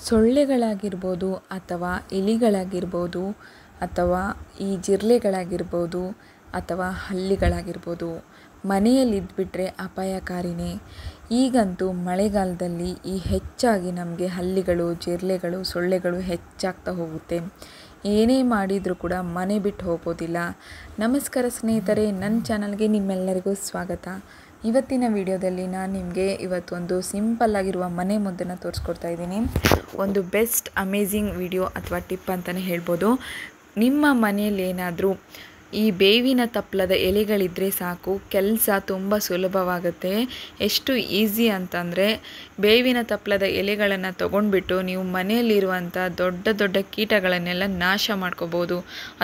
ಸೊಳ್ಳೆಗಳಾಗಿರ್ಬೋದು ಅಥವಾ ಇಲಿಗಳಾಗಿರ್ಬೋದು ಅಥವಾ ಈ ಜಿರಳೆಗಳಾಗಿರ್ಬೋದು ಅಥವಾ ಹಲ್ಲಿಗಳಾಗಿರ್ಬೋದು ಮನೆಯಲ್ಲಿದ್ದುಬಿಟ್ರೆ ಅಪಾಯಕಾರಿನೇ. ಈಗಂತೂ ಮಳೆಗಾಲದಲ್ಲಿ ಹೆಚ್ಚಾಗಿ ನಮಗೆ ಹಲ್ಲಿಗಳು, ಜಿರಳೆಗಳು, ಸೊಳ್ಳೆಗಳು ಹೆಚ್ಚಾಗ್ತಾ ಹೋಗುತ್ತೆ. ಏನೇ ಮಾಡಿದರೂ ಕೂಡ ಮನೆ ಬಿಟ್ಟು ಹೋಗೋದಿಲ್ಲ. ನಮಸ್ಕಾರ ಸ್ನೇಹಿತರೆ, ನನ್ನ ಚಾನಲ್ಗೆ ನಿಮ್ಮೆಲ್ಲರಿಗೂ ಸ್ವಾಗತ. ಇವತ್ತಿನ ವಿಡಿಯೋದಲ್ಲಿ ನಾನು ನಿಮಗೆ ಇವತ್ತೊಂದು ಸಿಂಪಲ್ ಆಗಿರುವ ಮನೆ ಮದ್ದನ್ನು ತೋರಿಸ್ಕೊಡ್ತಾ ಇದ್ದೀನಿ. ಒಂದು ಬೆಸ್ಟ್ ಅಮೇಝಿಂಗ್ ವಿಡಿಯೋ ಅಥವಾ ಟಿಪ್ ಅಂತಲೇ ಹೇಳ್ಬೋದು. ನಿಮ್ಮ ಮನೆಯಲ್ಲಿ ಏನಾದರೂ ಈ ಬೇವಿನ ತಪ್ಪಲದ ಎಲೆಗಳಿದ್ದರೆ ಸಾಕು, ಕೆಲಸ ತುಂಬ ಸುಲಭವಾಗುತ್ತೆ. ಎಷ್ಟು ಈಸಿ ಅಂತಂದರೆ ಬೇವಿನ ತಪ್ಪಲದ ಎಲೆಗಳನ್ನು ತೊಗೊಂಡ್ಬಿಟ್ಟು ನೀವು ಮನೆಯಲ್ಲಿರುವಂಥ ದೊಡ್ಡ ದೊಡ್ಡ ಕೀಟಗಳನ್ನೆಲ್ಲ ನಾಶ ಮಾಡ್ಕೋಬೋದು.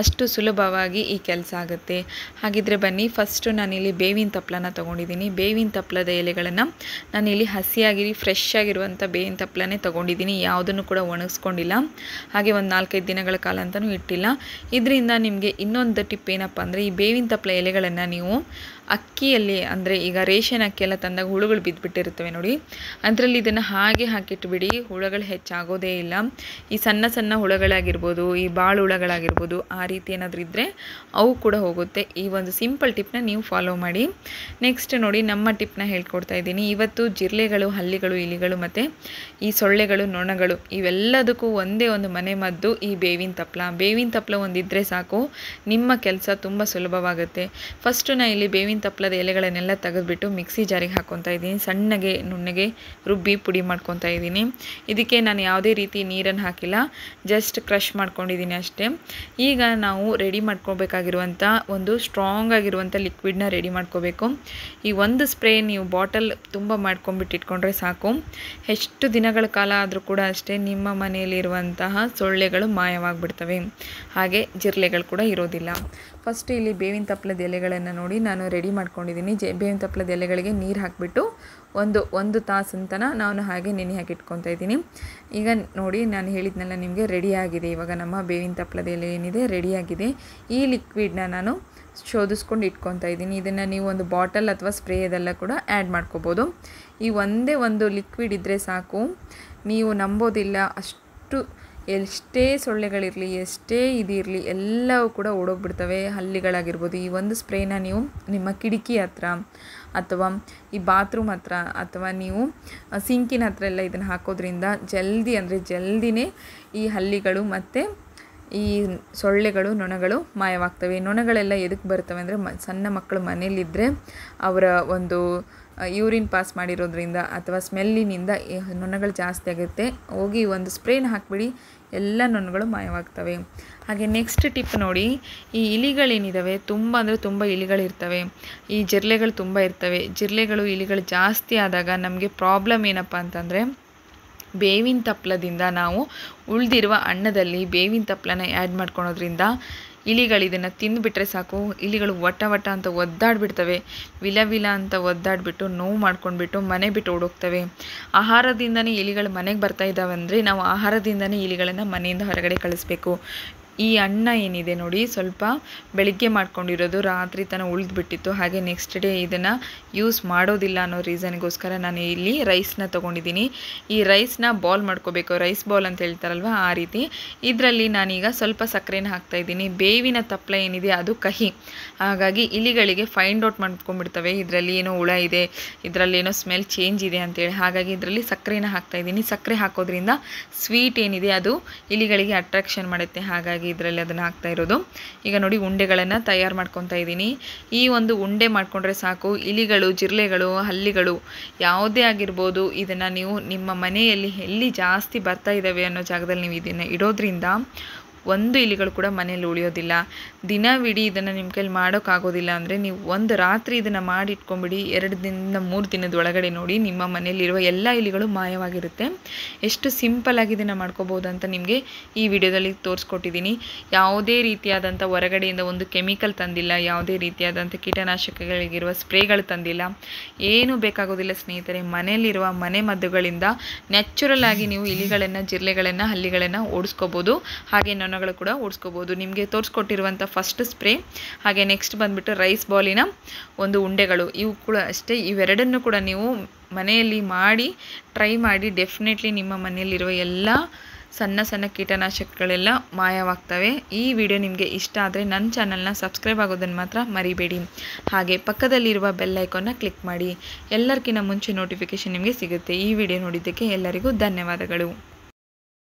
ಅಷ್ಟು ಸುಲಭವಾಗಿ ಈ ಕೆಲಸ ಆಗುತ್ತೆ. ಹಾಗಿದ್ರೆ ಬನ್ನಿ, ಫಸ್ಟು ನಾನಿಲ್ಲಿ ಬೇವಿನ ತಪ್ಪಲನ ತೊಗೊಂಡಿದ್ದೀನಿ. ಬೇವಿನ ತಪ್ಪಲದ ಎಲೆಗಳನ್ನು ನಾನಿಲ್ಲಿ ಹಸಿಯಾಗಿ ಫ್ರೆಶ್ ಆಗಿರುವಂಥ ಬೇವಿನ ತಪ್ಪಲನೇ ತೊಗೊಂಡಿದ್ದೀನಿ. ಯಾವುದನ್ನು ಕೂಡ ಒಣಗಿಸ್ಕೊಂಡಿಲ್ಲ, ಹಾಗೆ ಒಂದು 4-5 ದಿನಗಳ ಕಾಲ ಅಂತಲೂ ಇಟ್ಟಿಲ್ಲ. ಇದರಿಂದ ನಿಮಗೆ ಇನ್ನೊಂದು ಟಿಪ್ ಏನಪ್ಪ ಅಂದರೆ, ಈ ಬೇವಿನ ತಪ್ಪಲ ಎಲೆಗಳನ್ನು ನೀವು ಅಕ್ಕಿಯಲ್ಲಿ, ಅಂದರೆ ಈಗ ರೇಷನ್ ಅಕ್ಕಿ ಎಲ್ಲ ತಂದಾಗ ಹುಳುಗಳು ಬಿದ್ದುಬಿಟ್ಟಿರ್ತವೆ ನೋಡಿ, ಅದರಲ್ಲಿ ಇದನ್ನು ಹಾಗೆ ಹಾಕಿಟ್ಬಿಡಿ, ಹುಳುಗಳು ಹೆಚ್ಚಾಗೋದೇ ಇಲ್ಲ. ಈ ಸಣ್ಣ ಸಣ್ಣ ಹುಳುಗಳಾಗಿರ್ಬೋದು, ಈ ಬಾಳು ಹುಳುಗಳಾಗಿರ್ಬೋದು, ಆ ರೀತಿ ಏನಾದರೂ ಇದ್ದರೆ ಅವು ಕೂಡ ಹೋಗುತ್ತೆ. ಈ ಒಂದು ಸಿಂಪಲ್ ಟಿಪ್ನ ನೀವು ಫಾಲೋ ಮಾಡಿ. ನೆಕ್ಸ್ಟ್ ನೋಡಿ, ನಮ್ಮ ಟಿಪ್ನ ಹೇಳ್ಕೊಡ್ತಾ ಇದ್ದೀನಿ. ಇವತ್ತು ಜಿರಳೆಗಳು, ಹಲ್ಲಿಗಳು, ಇಲಿಗಳು ಮತ್ತು ಈ ಸೊಳ್ಳೆಗಳು, ನೊಣಗಳು ಇವೆಲ್ಲದಕ್ಕೂ ಒಂದೇ ಒಂದು ಮನೆ ಮದ್ದು ಈ ಬೇವಿನ ತಪ್ಪಲ. ಬೇವಿನ ತಪ್ಪಲ ಒಂದಿದ್ದರೆ ಸಾಕು, ನಿಮ್ಮ ಕೆಲಸ ತುಂಬ ಸುಲಭವಾಗುತ್ತೆ. ಫಸ್ಟು ನಾನು ಇಲ್ಲಿ ಬೇವಿನ ತಪ್ಪಲದ ಎಲೆಗಳನ್ನೆಲ್ಲ ತೆಗೆದುಬಿಟ್ಟು ಮಿಕ್ಸಿ ಜಾರಿಗೆ ಹಾಕ್ಕೊತಾ ಇದ್ದೀನಿ. ಸಣ್ಣಗೆ ನುಣ್ಣಗೆ ರುಬ್ಬಿ ಪುಡಿ ಮಾಡ್ಕೊತಾ ಇದ್ದೀನಿ. ಇದಕ್ಕೆ ನಾನು ಯಾವುದೇ ರೀತಿ ನೀರನ್ನು ಹಾಕಿಲ್ಲ, ಜಸ್ಟ್ ಕ್ರಷ್ ಮಾಡ್ಕೊಂಡಿದ್ದೀನಿ ಅಷ್ಟೇ. ಈಗ ನಾವು ರೆಡಿ ಮಾಡ್ಕೋಬೇಕಾಗಿರುವಂಥ ಒಂದು ಸ್ಟ್ರಾಂಗ್ ಆಗಿರುವಂಥ ಲಿಕ್ವಿಡ್ನ ರೆಡಿ ಮಾಡ್ಕೋಬೇಕು. ಈ ಒಂದು ಸ್ಪ್ರೇ ನೀವು ಬಾಟಲ್ ತುಂಬ ಮಾಡ್ಕೊಂಡ್ಬಿಟ್ಟು ಇಟ್ಕೊಂಡ್ರೆ ಸಾಕು. ಎಷ್ಟು ದಿನಗಳ ಕಾಲ ಆದರೂ ಕೂಡ ಅಷ್ಟೇ ನಿಮ್ಮ ಮನೆಯಲ್ಲಿರುವಂತಹ ಸೊಳ್ಳೆಗಳು ಮಾಯವಾಗಿಬಿಡ್ತವೆ, ಹಾಗೆ ಜಿರಳೆಗಳು ಕೂಡ ಇರೋದಿಲ್ಲ. ಫಸ್ಟ್ ಇಲ್ಲಿ ಬೇವಿನ ತಪ್ಪಲದ ಎಲೆಗಳನ್ನು ನೋಡಿ ನಾನು ರೆಡಿ ಮಾಡ್ಕೊಂಡಿದ್ದೀನಿ. ಬೇವಿನ ತಪ್ಪಲದ ಎಲೆಗಳಿಗೆ ನೀರು ಹಾಕಿಬಿಟ್ಟು ಒಂದು ತಾಸು ಅಂತನ ನಾನು ಹಾಗೆ ನೆನೆ ಹಾಕಿ ಇಟ್ಕೊತಾ ಇದ್ದೀನಿ. ಈಗ ನೋಡಿ, ನಾನು ಹೇಳಿದ್ನೆಲ್ಲ ನಿಮಗೆ ರೆಡಿಯಾಗಿದೆ. ಇವಾಗ ನಮ್ಮ ಬೇವಿನ ತಪ್ಪಲದ ಎಲೆ ಏನಿದೆ ರೆಡಿಯಾಗಿದೆ. ಈ ಲಿಕ್ವಿಡ್ನ ನಾನು ಶೋಧಿಸ್ಕೊಂಡು ಇಟ್ಕೊತಾ ಇದ್ದೀನಿ. ಇದನ್ನು ನೀವು ಒಂದು ಬಾಟಲ್ ಅಥವಾ ಸ್ಪ್ರೇ ಇದೆಲ್ಲ ಕೂಡ ಆ್ಯಡ್ ಮಾಡ್ಕೋಬೋದು. ಈ ಒಂದೇ ಒಂದು ಲಿಕ್ವಿಡ್ ಇದ್ದರೆ ಸಾಕು, ನೀವು ನಂಬೋದಿಲ್ಲ, ಅಷ್ಟು ಎಷ್ಟೇ ಸೊಳ್ಳೆಗಳಿರಲಿ, ಎಷ್ಟೇ ಇದಿರಲಿ, ಎಲ್ಲವೂ ಕೂಡ ಓಡೋಗ್ಬಿಡ್ತವೆ. ಹಲ್ಲಿಗಳಾಗಿರ್ಬೋದು. ಈ ಒಂದು ಸ್ಪ್ರೇನ ನೀವು ನಿಮ್ಮ ಕಿಟಕಿ ಹತ್ರ ಅಥವಾ ಈ ಬಾತ್ರೂಮ್ ಹತ್ರ ಅಥವಾ ನೀವು ಸಿಂಕಿನ ಹತ್ರ ಎಲ್ಲ ಇದನ್ನು ಹಾಕೋದ್ರಿಂದ ಜಲ್ದಿನೇ ಈ ಹಲ್ಲಿಗಳು ಮತ್ತು ಈ ಸೊಳ್ಳೆಗಳು, ನೊಣಗಳು ಮಾಯವಾಗ್ತವೆ. ನೊಣಗಳೆಲ್ಲ ಎದಕ್ಕೆ ಬರ್ತವೆ ಅಂದರೆ, ಸಣ್ಣ ಮಕ್ಕಳು ಮನೇಲಿದ್ದರೆ ಅವರ ಒಂದು ಯೂರಿನ್ ಪಾಸ್ ಮಾಡಿರೋದ್ರಿಂದ ಅಥವಾ ಸ್ಮೆಲ್ಲಿನಿಂದ ನೊಣಗಳು ಜಾಸ್ತಿ ಆಗುತ್ತೆ. ಹೋಗಿ ಒಂದು ಸ್ಪ್ರೇನ ಹಾಕಿಬಿಡಿ, ಎಲ್ಲ ನೊಣಗಳು ಮಾಯವಾಗ್ತವೆ. ಹಾಗೆ ನೆಕ್ಸ್ಟ್ ಟಿಪ್ ನೋಡಿ, ಈ ಇಲಿಗಳೇನಿದ್ದಾವೆ ತುಂಬ ಅಂದರೆ ತುಂಬ ಇಲಿಗಳಿರ್ತವೆ. ಈ ಜಿರಳೆಗಳು ತುಂಬ ಇರ್ತವೆ. ಜಿರಳೆಗಳು, ಇಲಿಗಳು ಜಾಸ್ತಿ ಆದಾಗ ನಮಗೆ ಪ್ರಾಬ್ಲಮ್ ಏನಪ್ಪ ಅಂತಂದರೆ, ಬೇವಿನ ತಪ್ಪಲದಿಂದ ನಾವು ಉಳಿದಿರುವ ಅನ್ನದಲ್ಲಿ ಬೇವಿನ ತಪ್ಪಲನ ಆ್ಯಡ್ ಮಾಡ್ಕೊಳೋದ್ರಿಂದ ಇಲಿಗಳು ಇದನ್ನು ತಿಂದುಬಿಟ್ರೆ ಸಾಕು, ಇಲಿಗಳು ವಟ ಅಂತ ಒದ್ದಾಡ್ಬಿಡ್ತವೆ. ವಿಲ ಅಂತ ಒದ್ದಾಡ್ಬಿಟ್ಟು ನೋವು ಮಾಡ್ಕೊಂಡ್ಬಿಟ್ಟು ಮನೆ ಬಿಟ್ಟು ಓಡೋಗ್ತವೆ. ಆಹಾರದಿಂದನೇ ಇಲಿಗಳು ಮನೆಗೆ ಬರ್ತಾ ಇದ್ದಾವೆ ಅಂದರೆ ನಾವು ಆಹಾರದಿಂದನೇ ಇಲಿಗಳನ್ನು ಮನೆಯಿಂದ ಹೊರಗಡೆ ಕಳಿಸ್ಬೇಕು. ಈ ಅನ್ನ ಏನಿದೆ ನೋಡಿ, ಸ್ವಲ್ಪ ಬೆಳಿಗ್ಗೆ ಮಾಡ್ಕೊಂಡಿರೋದು ರಾತ್ರಿ ತನಕ ಉಳಿದ್ಬಿಟ್ಟಿತ್ತು, ಹಾಗೆ ನೆಕ್ಸ್ಟ್ ಡೇ ಇದನ್ನು ಯೂಸ್ ಮಾಡೋದಿಲ್ಲ ಅನ್ನೋ ರೀಸನ್ಗೋಸ್ಕರ ನಾನು ಇಲ್ಲಿ ರೈಸ್ನ ತೊಗೊಂಡಿದ್ದೀನಿ. ಈ ರೈಸ್ನ ಬಾಲ್ ಮಾಡ್ಕೋಬೇಕು, ರೈಸ್ ಬಾಲ್ ಅಂತ ಹೇಳ್ತಾರಲ್ವ ಆ ರೀತಿ. ಇದರಲ್ಲಿ ನಾನೀಗ ಸ್ವಲ್ಪ ಸಕ್ಕರೆನ ಹಾಕ್ತಾಯಿದ್ದೀನಿ. ಬೇವಿನ ತಪ್ಪಲ ಏನಿದೆ ಅದು ಕಹಿ, ಹಾಗಾಗಿ ಇಲಿಗಳಿಗೆ ಫೈಂಡ್ ಔಟ್ ಮಾಡ್ಕೊಂಡ್ಬಿಡ್ತವೆ ಇದರಲ್ಲಿ ಏನೋ ಹುಳ ಇದೆ, ಇದರಲ್ಲಿ ಏನೋ ಸ್ಮೆಲ್ ಚೇಂಜ್ ಇದೆ ಅಂತೇಳಿ. ಹಾಗಾಗಿ ಇದರಲ್ಲಿ ಸಕ್ಕರೆನ ಹಾಕ್ತಾಯಿದ್ದೀನಿ. ಸಕ್ಕರೆ ಹಾಕೋದ್ರಿಂದ ಸ್ವೀಟ್ ಏನಿದೆ ಅದು ಇಲಿಗಳಿಗೆ ಅಟ್ರಾಕ್ಷನ್ ಮಾಡುತ್ತೆ, ಹಾಗಾಗಿ ಇದರಲ್ಲಿ ಅದನ್ನು ಹಾಕ್ತಾ ಇರೋದು. ಈಗ ನೋಡಿ, ಉಂಡೆಗಳನ್ನು ತಯಾರು ಮಾಡ್ಕೊತಾ ಇದ್ದೀನಿ. ಈ ಒಂದು ಉಂಡೆ ಮಾಡಿಕೊಂಡ್ರೆ ಸಾಕು, ಇಲಿಗಳು, ಜಿರಳೆಗಳು, ಹಲ್ಲಿಗಳು ಯಾವುದೇ ಆಗಿರ್ಬೋದು, ಇದನ್ನು ನೀವು ನಿಮ್ಮ ಮನೆಯಲ್ಲಿ ಎಲ್ಲಿ ಜಾಸ್ತಿ ಬರ್ತಾ ಇದ್ದಾವೆ ಅನ್ನೋ ಜಾಗದಲ್ಲಿ ನೀವು ಇದನ್ನು ಇಡೋದ್ರಿಂದ ಒಂದು ಇಲಿಗಳು ಕೂಡ ಮನೆಯಲ್ಲಿ ಉಳಿಯೋದಿಲ್ಲ. ದಿನವಿಡೀ ಇದನ್ನು ನಿಮ್ಮ ಕೈಲಿ ಮಾಡೋಕ್ಕಾಗೋದಿಲ್ಲ ಅಂದರೆ ನೀವು ಒಂದು ರಾತ್ರಿ ಇದನ್ನು ಮಾಡಿ ಇಟ್ಕೊಂಬಿಡಿ. 2 ದಿನದಿಂದ 3 ದಿನದ ಒಳಗಡೆ ನೋಡಿ ನಿಮ್ಮ ಮನೆಯಲ್ಲಿರುವ ಎಲ್ಲ ಇಲಿಗಳು ಮಾಯವಾಗಿರುತ್ತೆ. ಎಷ್ಟು ಸಿಂಪಲ್ಲಾಗಿ ಇದನ್ನು ಮಾಡ್ಕೋಬೋದು ಅಂತ ನಿಮಗೆ ಈ ವಿಡಿಯೋದಲ್ಲಿ ತೋರಿಸ್ಕೊಟ್ಟಿದ್ದೀನಿ. ಯಾವುದೇ ರೀತಿಯಾದಂಥ ಹೊರಗಡೆಯಿಂದ ಒಂದು ಕೆಮಿಕಲ್ ತಂದಿಲ್ಲ, ಯಾವುದೇ ರೀತಿಯಾದಂಥ ಕೀಟನಾಶಕಗಳಿಗಿರುವ ಸ್ಪ್ರೇಗಳು ತಂದಿಲ್ಲ, ಏನೂ ಬೇಕಾಗೋದಿಲ್ಲ ಸ್ನೇಹಿತರೆ. ಮನೆಯಲ್ಲಿರುವ ಮನೆ ಮದ್ದುಗಳಿಂದ ನ್ಯಾಚುರಲ್ ಆಗಿ ನೀವು ಇಲಿಗಳನ್ನು, ಜಿರಳೆಗಳನ್ನು, ಹಲ್ಲಿಗಳನ್ನು ಓಡಿಸ್ಕೋಬೋದು. ಹಾಗೆ ನೊಣಗಳು ಕೂಡ ಓಡಿಸ್ಕೋಬೋದು. ನಿಮಗೆ ತೋರಿಸ್ಕೊಟ್ಟಿರುವಂಥ ಫಸ್ಟ್ ಸ್ಪ್ರೇ ಹಾಗೆ ನೆಕ್ಸ್ಟ್ ಬಂದುಬಿಟ್ಟು ರೈಸ್ ಬಾಲಿನ ಒಂದು ಉಂಡೆಗಳು, ಇವು ಕೂಡ ಅಷ್ಟೇ. ಇವೆರಡನ್ನು ಕೂಡ ನೀವು ಮನೆಯಲ್ಲಿ ಮಾಡಿ ಟ್ರೈ ಮಾಡಿ. ಡೆಫಿನೆಟ್ಲಿ ನಿಮ್ಮ ಮನೆಯಲ್ಲಿರುವ ಎಲ್ಲ ಸಣ್ಣ ಸಣ್ಣ ಕೀಟನಾಶಕಗಳೆಲ್ಲ ಮಾಯವಾಗ್ತವೆ. ಈ ವಿಡಿಯೋ ನಿಮಗೆ ಇಷ್ಟ ಆದರೆ ನನ್ನ ಚಾನಲ್ನ ಸಬ್ಸ್ಕ್ರೈಬ್ ಆಗೋದನ್ನು ಮಾತ್ರ ಮರಿಬೇಡಿ. ಹಾಗೆ ಪಕ್ಕದಲ್ಲಿರುವ ಬೆಲ್ ಐಕಾನ್ನ ಕ್ಲಿಕ್ ಮಾಡಿ. ಎಲ್ಲರಿಗಿಂತ ಮುಂಚೆ ನೋಟಿಫಿಕೇಷನ್ ನಿಮಗೆ ಸಿಗುತ್ತೆ. ಈ ವಿಡಿಯೋ ನೋಡಿದ್ದಕ್ಕೆ ಎಲ್ಲರಿಗೂ ಧನ್ಯವಾದಗಳು.